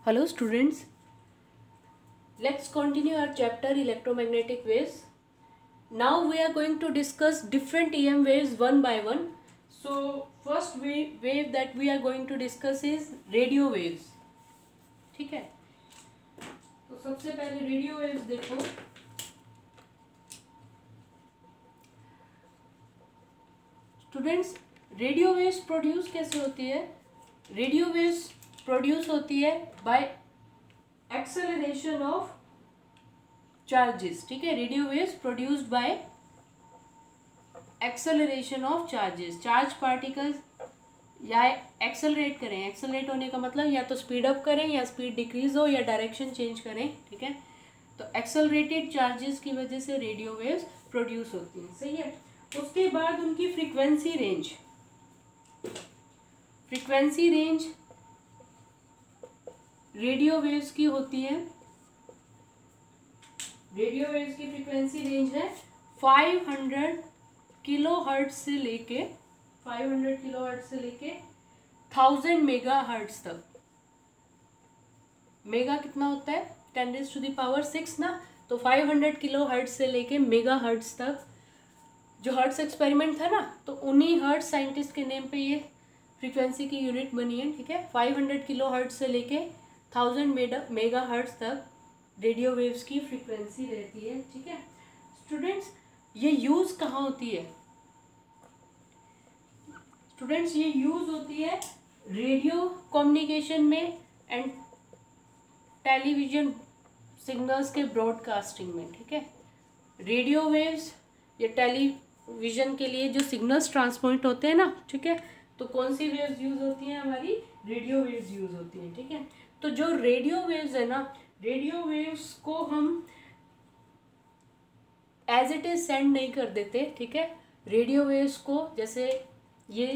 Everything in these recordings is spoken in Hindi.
Hello students, let's continue our chapter electromagnetic waves. Now we are going to discuss different EM waves one by one. So first wave that we are going to discuss is radio waves. ठीक है, तो सबसे पहले रेडियो वेव्स देखो. स्टूडेंट्स, रेडियो वेव्स प्रोड्यूस कैसे होती है? रेडियो वेव्स प्रोड्यूस होती है बाय एक्सेलरेशन ऑफ चार्जेस. ठीक है, radio waves produced by acceleration of charges. Charge particles या एक्सेलरेट करें. एक्सेलरेट होने का मतलब या तो स्पीड अप करें या स्पीड डिक्रीज हो या डायरेक्शन चेंज करें. ठीक है, तो एक्सेलरेटेड चार्जेस की वजह से रेडियो वेव्स प्रोड्यूस होती हैं. सही है. उसके बाद उनकी frequency range. Frequency range radio waves की होती है. रेडियो वेव्स की फ्रीक्वेंसी रेंज है 500 किलोहर्ट्ज से लेके 1000 मेगाहर्ट्ज तक. मेगा कितना होता है? 10⁻⁶ ना. तो 500 किलोहर्ट्ज से लेके मेगाहर्ट्ज तक जो हर्ट्ज एक्सपेरिमेंट था ना, तो उन्हीं हर्ट्ज साइंटिस्ट के नेम पे ये फ्रीक्वेंसी की यूनिट बनी है. ठीक है, 500 किलोहर्ट्ज से लेके 1000 मेगाहर्ट्ज तक रेडियो वेव्स की फ्रीक्वेंसी रहती है. ठीक है स्टूडेंट्स, ये यूज़ कहाँ होती है? स्टूडेंट्स, ये यूज़ होती है रेडियो कम्युनिकेशन में एंड टेलीविज़न सिग्नल्स के ब्रॉडकास्टिंग में. ठीक है, रेडियो वेव्स या टेलीविज़न के लिए जो सिग्नल्स ट्रांसमिट होते हैं ना, ठीक है, तो कौन सी वेव्स यूज़ होती हैं? हमारी रेडियो वेव्स यूज़ होती हैं. ठीक है, तो जो रेडियो वेव्स है ना, रेडियो वेव्स को हम एज इट इज सेंड नहीं कर देते. ठीक है, रेडियो वेव्स को, जैसे ये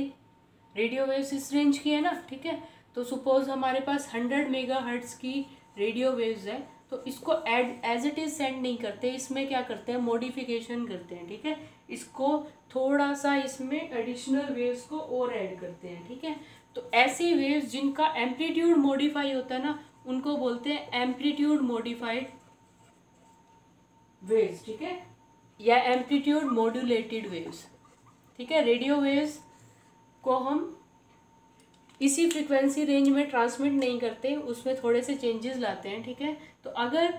रेडियो वेव्स इस रेंज की है ना, ठीक है, तो सपोज हमारे पास 100 मेगाहर्ट्ज की रेडियो वेव्स है, तो इसको एज इट इज सेंड नहीं करते. इसमें क्या करते हैं? मॉडिफिकेशन करते हैं. ठीक है, इसको थोड़ा सा इसमें एडिशनल वेव्स को और ऐड करते हैं. ठीक है, तो ऐसी वेव्स जिनका एम्पलीट्यूड मॉडिफाई होता है ना, उनको बोलते हैं एम्पलीट्यूड मॉडिफाइड वेव्स. ठीक है, या एम्पलीट्यूड मॉड्यूलेटेड वेव्स. ठीक है, रेडियो वेव्स को हम इसी फ्रीक्वेंसी रेंज में ट्रांसमिट नहीं करते, उसमें थोड़े से चेंजेस लाते हैं. ठीक है, तो अगर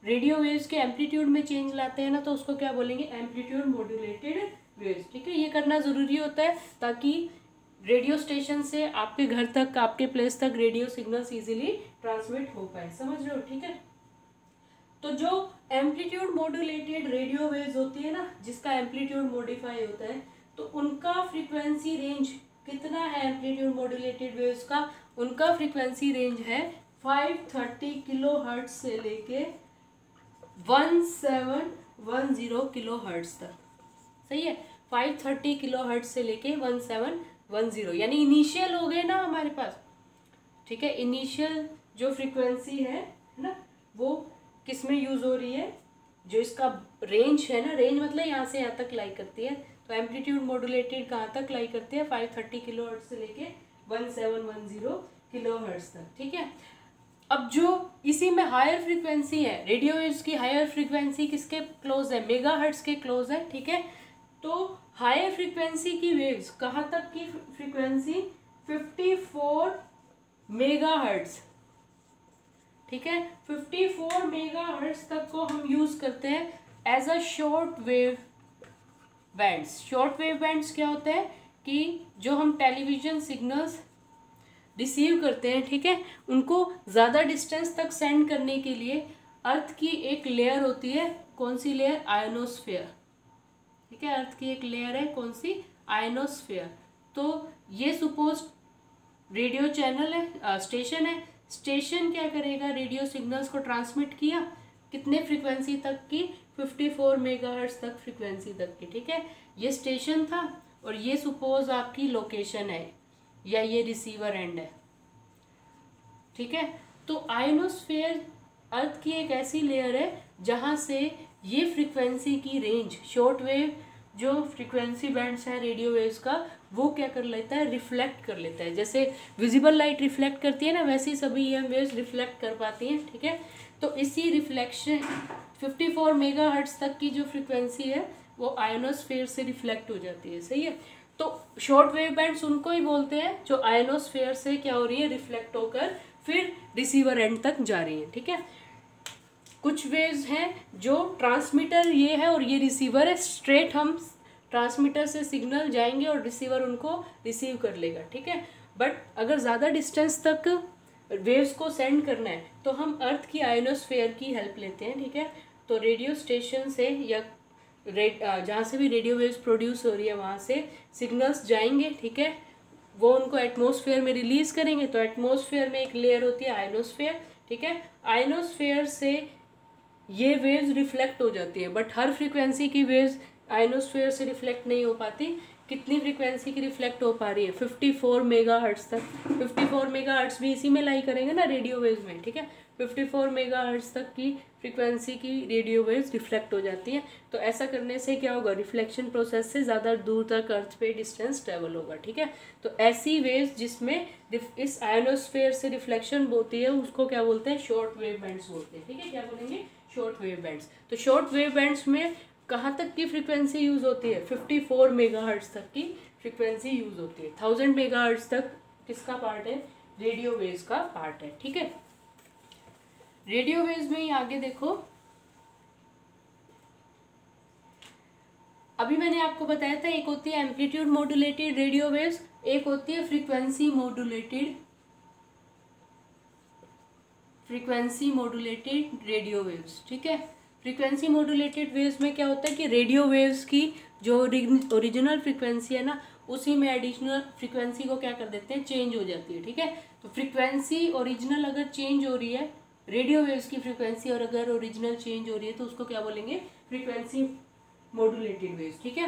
रेडियो वेव्स के एम्पलीट्यूड में चेंज लाते हैं ना, तो उसको क्या बोलेंगे? Amplitude modulated waves. ठीक है, ये करना ज़रूरी होता है ताकि रेडियो स्टेशन से आपके घर तक, आपके प्लेस तक रेडियो सिग्नल्स इजीली ट्रांसमिट हो पाए. समझ रहे हो? ठीक है, तो जो एम्पलीट्यूड मॉड्यूलेटेड रेडियो वेव्स होती है ना, जिसका एम्पलीट्यूड मॉडिफाई होता है, तो उनका फ्रीक्वेंसी रेंज कितना है? एम्पलीट्यूड मॉड्यूलेटेड वेव्स का उनका फ्रीक्वेंसी रेंज है 530 किलोहर्ट्ज से लेके 1710 किलोहर्ट्ज तक. सही है, 530 किलोहर्ट्ज से लेके 1710, यानी इनिशियल हो गए ना हमारे पास. ठीक है, इनिशियल जो फ्रीक्वेंसी है ना, वो किस में यूज़ हो रही है? जो इसका रेंज है ना, रेंज मतलब यहाँ से यहाँ तक लाई करती है, तो एम्पलीट्यूड मॉड्यूलेटेड कहाँ तक लाई करती है? 530 किलोहर्ट्ज से लेके 1710 किलोहर्ट्ज तक. ठीक है, अब जो इसी में हायर फ्रीक्वेंसी है, रेडियो वेव्स की हायर फ्रीक्वेंसी किसके क्लोज है? मेगाहर्ट्ज के क्लोज है. ठीक है, तो हायर फ्रीक्वेंसी की वेव्स कहाँ तक की फ्रीक्वेंसी? 54 मेगाहर्ट्ज. ठीक है, 54 मेगाहर्ट्ज तक को हम यूज़ करते हैं as a short wave bands. Short wave bands क्या होते हैं कि जो हम टेलीविज़न सिग्नल्स रिसीव करते हैं, ठीक है, उनको ज़्यादा डिस्टेंस तक सेंड करने के लिए अर्थ की एक लेयर होती है. कौन सी लेयर? आयनोस्फेयर. ठीक है, अर्थ की एक लेयर है, कौन सी? आयनोस्फेयर. तो ये सपोज रेडियो चैनल है, स्टेशन है. स्टेशन क्या करेगा? रेडियो सिग्नल्स को ट्रांसमिट किया. कितने फ्रीक्वेंसी तक की? 54 मेगाहर्ट्ज तक फ्रीक्वेंसी तक की. ठीक है, ये स्टेशन था और ये सपोज आपकी लोकेशन है या ये रिसीवर एंड है. ठीक है, तो आयनोस्फेयर अर्थ की एक ऐसी लेयर है जहाँ से ये फ्रीक्वेंसी की रेंज, शॉर्ट वेव जो फ्रीक्वेंसी बैंड्स है रेडियो वेव्स का, वो क्या कर लेता है, रिफ्लेक्ट कर लेता है। जैसे विजिबल लाइट रिफ्लेक्ट करती है ना, वैसे ही सभी EM वेव्स रिफ्लेक्ट कर पाती हैं, ठीक है। तो इसी रिफ्लेक्शन 54 मेगाहर्ट्ज तक की जो फ्रीक्वेंसी है वो आयोनोस्फेयर से रिफ्लेक्ट हो जाती है, सही है। तो शॉर्ट वेव बैंड्स उनको ही बोलते हैं जो आयोनोस्फेयर से क्या हो रही है, रिफ्लेक्ट होकर फिर रिसीवर एंड तक जा रही है, ठीक है। कुछ वेव्स हैं जो ट्रांसमीटर ये है और ये रिसीवर है, स्ट्रेट हम ट्रांसमीटर से सिग्नल जाएंगे और रिसीवर उनको रिसीव कर लेगा, ठीक है। बट अगर ज़्यादा डिस्टेंस तक वेव्स को सेंड करना है तो हम अर्थ की आयोनोस्फेयर की हेल्प लेते हैं, ठीक है। तो रेडियो स्टेशन से या जहाँ से भी रेडियो वेव्स प्रोड्यूस हो रही है वहाँ से सिग्नल्स जाएंगे, ठीक है। वो उनको एटमॉस्फेयर में रिलीज करेंगे। तो एटमॉस्फेयर में एक लेयर होती है आयोनोस्फेयर, ठीक है। आयोनोस्फेयर से ये वेव्स रिफ्लेक्ट हो जाती है, बट हर फ्रीक्वेंसी की वेव्स आयोनोस्फेयर से रिफ्लेक्ट नहीं हो पाती। कितनी फ्रीक्वेंसी की रिफ्लेक्ट हो पा रही है, 54 मेगाहर्ट्ज तक। 54 मेगाहर्ट्ज भी इसी में लाई करेंगे ना रेडियो वेव्स में, ठीक है। 54 मेगाहर्ट्ज तक की फ्रीक्वेंसी की रेडियो वेव्स रिफ्लेक्ट हो जाती हैं। तो ऐसा करने से क्या होगा, रिफ्लेक्शन प्रोसेस से ज़्यादा दूर तक अर्थ पे डिस्टेंस ट्रेवल होगा, ठीक है। तो ऐसी वेव्स जिसमें इस आयोनोस्फेयर से रिफ्लेक्शन होती है उसको क्या बोलते हैं, शॉर्ट वेव बैंड्स बोलते हैं, ठीक है। क्या बोलेंगे, शॉर्ट वेव बैंड्स। तो शॉर्ट वेव बैंड्स में कहाँ तक की फ्रीक्वेंसी यूज़ होती है, 54 मेगाहर्ट्ज तक की फ्रीक्वेंसी यूज़ होती है। 1000 मेगाहर्ट्ज तक किसका पार्ट है, रेडियो वेव्स का पार्ट है, ठीक है। रेडियो वेव्स में ही आगे देखो, अभी मैंने आपको बताया था एक होती है एम्पलीट्यूड मॉड्यूलेटेड रेडियो वेव्स, एक होती है फ्रीक्वेंसी मॉड्यूलेटेड रेडियो वेव्स, ठीक है। फ्रीक्वेंसी मॉड्यूलेटेड वेव्स में क्या होता है कि रेडियो वेव्स की जो ओरिजिनल फ्रीक्वेंसी है ना, उसी में एडिशनल फ्रीक्वेंसी को क्या कर देते हैं, चेंज हो जाती है, ठीक है। तो फ्रीक्वेंसी ओरिजिनल अगर चेंज हो रही है, रेडियो वेव्स की फ्रीक्वेंसी और अगर ओरिजिनल चेंज हो रही है तो उसको क्या बोलेंगे, फ्रीक्वेंसी मॉड्यूलेटेड वेव्स, ठीक है।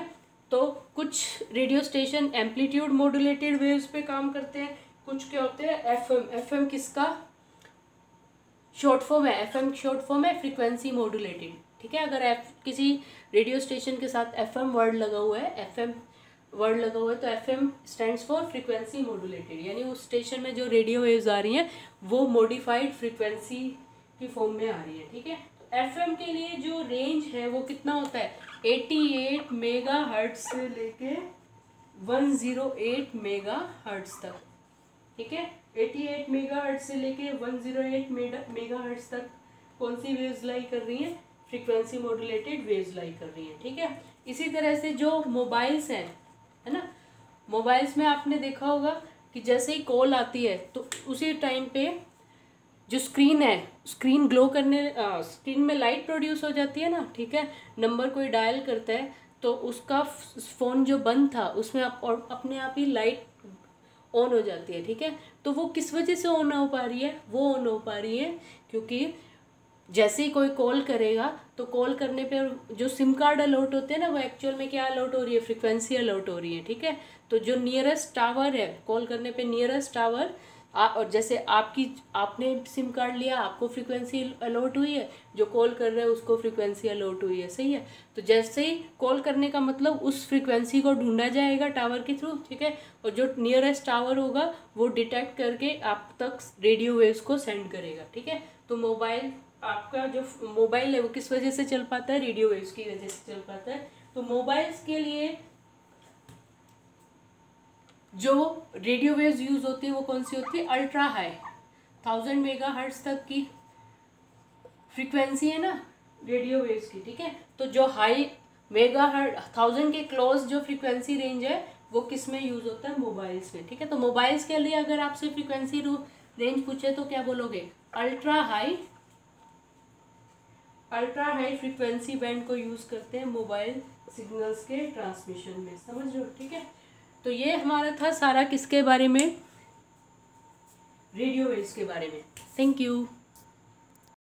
तो कुछ radio station amplitude modulated waves पे काम करते हैं, कुछ क्या होते हैं एफएम। एफएम किसका शॉर्ट फॉर्म है, एफएम शॉर्ट फॉर्म है फ्रीक्वेंसी मॉड्यूलेटेड, ठीक है। अगर किसी रेडियो स्टेशन के साथ एफएम वर्ड लगा हुआ है, एफएम वर्ड लगा हुआ है, तो FM stands for frequency modulated, यानी उस स्टेशन में जो रेडियो वेव्स आ रही हैं वो मॉडिफाइड फ्रीक्वेंसी की फॉर्म में आ रही है, ठीक है। तो एफएम के लिए जो रेंज है वो कितना होता है, 88 मेगाहर्ट्ज से लेके 108 मेगाहर्ट्ज तक, ठीक है। 88 मेगाहर्ट्ज से लेके 108 मेगाहर्ट्ज तक कौन सी वेव्स लाई कर रही हैं, फ्रीक्वेंसी मॉड्यूलेटेड वेव्स लाई कर रही हैं, ठीक है। इसी तरह से जो मोबाइल्स हैं, है ना, मोबाइल्स में आपने देखा होगा कि जैसे ही कॉल आती है तो उसी टाइम पे जो स्क्रीन है, स्क्रीन ग्लो करने, स्क्रीन में लाइट प्रोड्यूस हो जाती है ना, ठीक है। नंबर कोई डायल करता है तो उसका फ़ोन जो बंद था उसमें अपने आप ही लाइट ऑन हो जाती है, ठीक है। तो वो किस वजह से ऑन हो पा रही है, वो ऑन हो पा रही है क्योंकि जैसे ही कोई कॉल करेगा तो कॉल करने पे जो सिम कार्ड अलॉट होते हैं ना, वो एक्चुअल में क्या अलॉट हो रही है, फ्रीक्वेंसी अलॉट हो रही है, ठीक है। तो जो नियरेस्ट टावर है, कॉल करने पे नियरेस्ट टावर, और जैसे आपने सिम कार्ड लिया, आपको फ्रीक्वेंसी अलॉट हुई है, जो कॉल कर रहे हैं उसको फ्रीक्वेंसी अलॉट हुई है, सही है। तो जैसे ही कॉल करने का मतलब उस फ्रीक्वेंसी को ढूंढा जाएगा टावर के थ्रू, ठीक है। और जो नियरेस्ट टावर होगा वो डिटेक्ट करके आप तक रेडियो वेव्स को सेंड करेगा, ठीक है। तो मोबाइल, आपका जो मोबाइल है वो किस वजह से चल पाता है, रेडियो वेव्स की वजह से चल पाता है। तो मोबाइल्स के लिए जो रेडियो वेव्स यूज होती है वो कौन सी होती है, अल्ट्रा हाई, 1000 मेगाहर्ट्ज तक की फ्रीक्वेंसी है ना रेडियो वेव्स की, ठीक है। तो जो हाई मेगाहर्ट्ज 1000 के क्लोज जो फ्रीक्वेंसी रेंज है वो किस में यूज होता है, मोबाइल्स में, ठीक है। तो मोबाइल्स के लिए अगर आपसे फ्रीक्वेंसी रेंज पूछे तो क्या बोलोगे, अल्ट्रा हाई फ्रीक्वेंसी बैंड को यूज करते हैं मोबाइल सिग्नल्स के ट्रांसमिशन में, समझ लो, ठीक है। तो ये हमारा था सारा किसके बारे में, रेडियो वेव्स के बारे में। Thank you.